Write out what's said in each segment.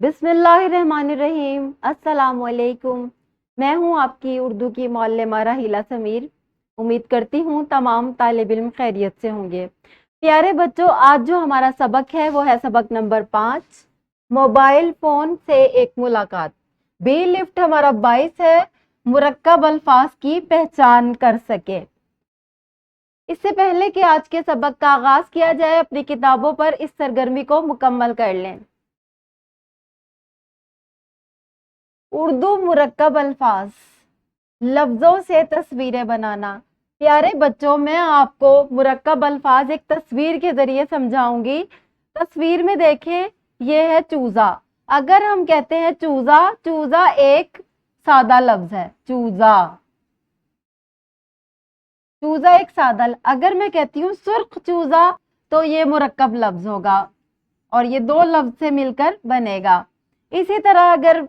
बिस्मिल्लाहिर्रहमानिर्रहीम। अस्सलामुअलैकुम। मैं हूँ आपकी उर्दू की मौल्लिमा राहिला समीर। उम्मीद करती हूँ तमाम तालिब इल्म खैरियत से होंगे। प्यारे बच्चों, आज जो हमारा सबक है वो है सबक नंबर 5, मोबाइल फ़ोन से एक मुलाकात। बी लिफ्ट हमारा 22 है, मुरक्कब अल्फाज की पहचान कर सके। इससे पहले कि आज के सबक का आगाज किया जाए, अपनी किताबों पर इस सरगर्मी को मुकम्मल कर लें। उर्दू मुरक्कब अल्फाज, लफ्जों से तस्वीरें बनाना। प्यारे बच्चों, मैं आपको मुरक्कब अल्फाज एक तस्वीर के जरिए समझाऊंगी। तस्वीर में देखें, ये है चूजा। अगर हम कहते हैं चूजा, चूजा एक सादा लफ्ज है। चूजा, चूजा एक सादा। अगर मैं कहती हूँ सुर्ख चूजा, तो ये मुरक्कब लफ्ज होगा और ये दो लफ्ज से मिलकर बनेगा। इसी तरह अगर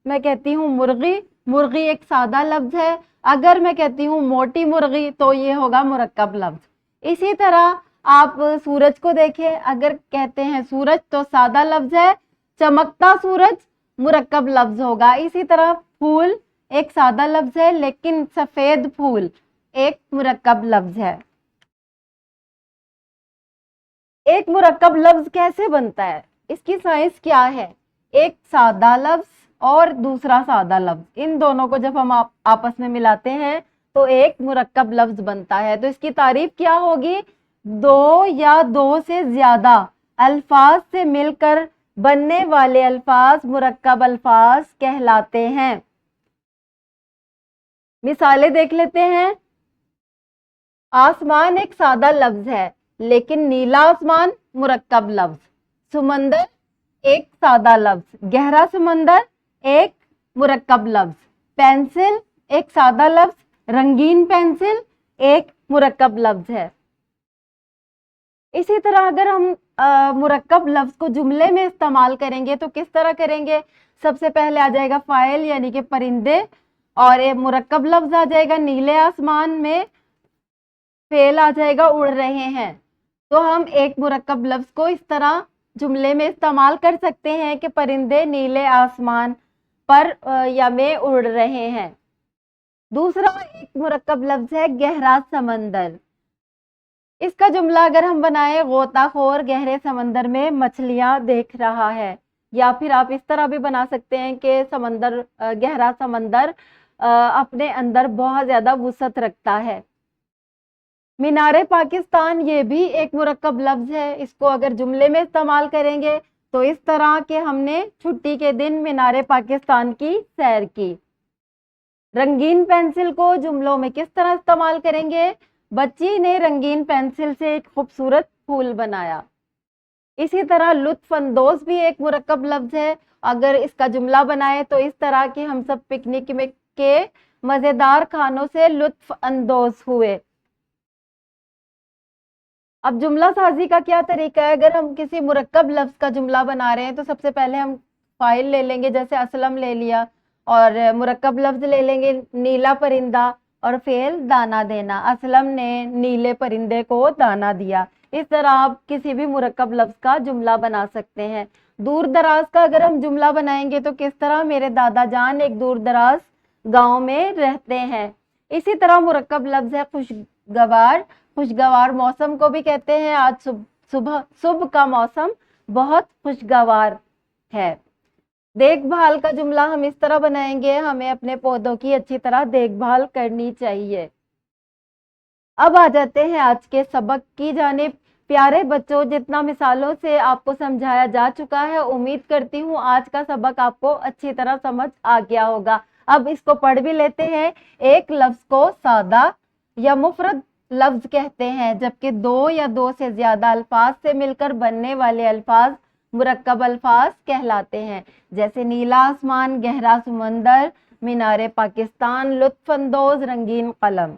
मैं कहती हूँ मुर्गी, मुर्गी एक सादा लफ्ज है। अगर मैं कहती हूँ मोटी मुर्गी, तो ये होगा मुरक्कब लफ्ज। इसी तरह आप सूरज को देखें, अगर कहते हैं सूरज तो सादा लफ्ज है, चमकता सूरज मुरक्कब लफ्ज होगा। इसी तरह फूल एक सादा लफ्ज है, लेकिन सफेद फूल एक मुरक्कब लफ्ज है। एक मुरक्कब लफ्ज कैसे बनता है, इसकी साइंस क्या है? एक सादा लफ्ज और दूसरा सादा लफ्ज, इन दोनों को जब हम आपस में मिलाते हैं तो एक मुरक्कब लफ्ज बनता है। तो इसकी तारीफ क्या होगी? दो या दो से ज्यादा अल्फाज से मिलकर बनने वाले अल्फाज मुरक्कब अल्फाज कहलाते हैं। मिसालें देख लेते हैं। आसमान एक सादा लफ्ज है, लेकिन नीला आसमान मुरक्कब लफ्ज। समंदर एक सादा लफ्ज, गहरा समंदर एक मुरक्कब लफ्ज। पेंसिल एक सादा लफ्ज, रंगीन पेंसिल एक मुरक्कब लफ्ज है। इसी तरह अगर हम मुरक्कब लफ्ज को जुमले में इस्तेमाल करेंगे तो किस तरह करेंगे? सबसे पहले आ जाएगा फाइल यानी कि परिंदे, और एक मुरक्कब लफ्ज आ जाएगा नीले आसमान में, फेल आ जाएगा उड़ रहे हैं। तो हम एक मुरक्कब लफ्ज को इस तरह जुमले में इस्तेमाल कर सकते हैं कि परिंदे नीले आसमान पर या में उड़ रहे हैं। दूसरा एक मुरक्कब लफ्ज है गहरा समंदर। इसका जुमला अगर हम बनाए, गोताखोर गहरे समंदर में मछलियां देख रहा है। या फिर आप इस तरह भी बना सकते हैं कि समंदर, गहरा समंदर अपने अंदर बहुत ज्यादा वुसअत रखता है। मीनारे पाकिस्तान, ये भी एक मुरक्कब लफ्ज है। इसको अगर जुमले में इस्तेमाल करेंगे तो इस तरह के हमने छुट्टी के दिन मीनारे पाकिस्तान की सैर की। रंगीन पेंसिल को जुमलों में किस तरह इस्तेमाल करेंगे? बच्ची ने रंगीन पेंसिल से एक खूबसूरत फूल बनाया। इसी तरह लुत्फ अंदोज भी एक मुरक्कब लफ्ज है। अगर इसका जुमला बनाए तो इस तरह के हम सब पिकनिक में के मजेदार खानों से लुत्फ अंदोज हुए। अब जुमला साजी का क्या तरीका है? अगर हम किसी मुरक्कब लफ्ज का जुमला बना रहे हैं तो सबसे पहले हम फाइल ले लेंगे, जैसे असलम ले लिया, और मुरक्कब लफ्ज ले लेंगे नीला परिंदा, और फेल दाना देना। असलम ने नीले परिंदे को दाना दिया। इस तरह आप किसी भी मुरक्कब लफ्ज का जुमला बना सकते हैं। दूर दराज का अगर हम जुमला बनाएंगे तो किस तरह? मेरे दादा जान एक दूर दराज गांव में रहते हैं। इसी तरह मुरक्कब लफ्ज है खुशगवार। खुशगवार मौसम को भी कहते हैं। आज सुबह का मौसम बहुत खुशगवार है। देखभाल का जुमला हम इस तरह बनाएंगे, हमें अपने पौधों की अच्छी तरह देखभाल करनी चाहिए। अब आ जाते हैं आज के सबक की जानिब। प्यारे बच्चों, जितना मिसालों से आपको समझाया जा चुका है, उम्मीद करती हूँ आज का सबक आपको अच्छी तरह समझ आ गया होगा। अब इसको पढ़ भी लेते हैं। एक लफ्ज को सादा या मुफरद लफ्ज कहते हैं, जबकि दो या दो से ज्यादा अल्फाज से मिलकर बनने वाले अल्फाज मुरक्कब अल्फाज कहलाते हैं। जैसे नीला आसमान, गहरा समंदर, मीनारे पाकिस्तान, लुत्फ अंदोज, रंगीन कलम।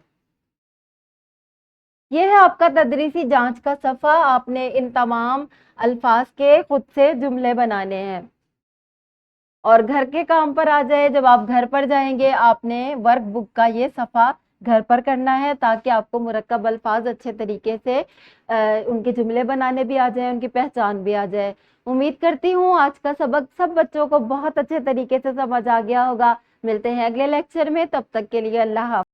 यह है आपका तदरीसी जांच का सफ़ा। आपने इन तमाम अल्फाज के खुद से जुमले बनाने हैं। और घर के काम पर आ जाए, जब आप घर पर जाएंगे आपने वर्क बुक का ये सफ़ा घर पर करना है, ताकि आपको मुरक्कब अल्फाज अच्छे तरीके से उनके जुमले बनाने भी आ जाए, उनकी पहचान भी आ जाए। امید کرتی ہوں آج کا سبق سب بچوں کو بہت اچھے طریقے سے سمجھ آ گیا ہوگا. ملتے ہیں اگلے لیکچر میں، تب تک کے لیے اللہ حافظ.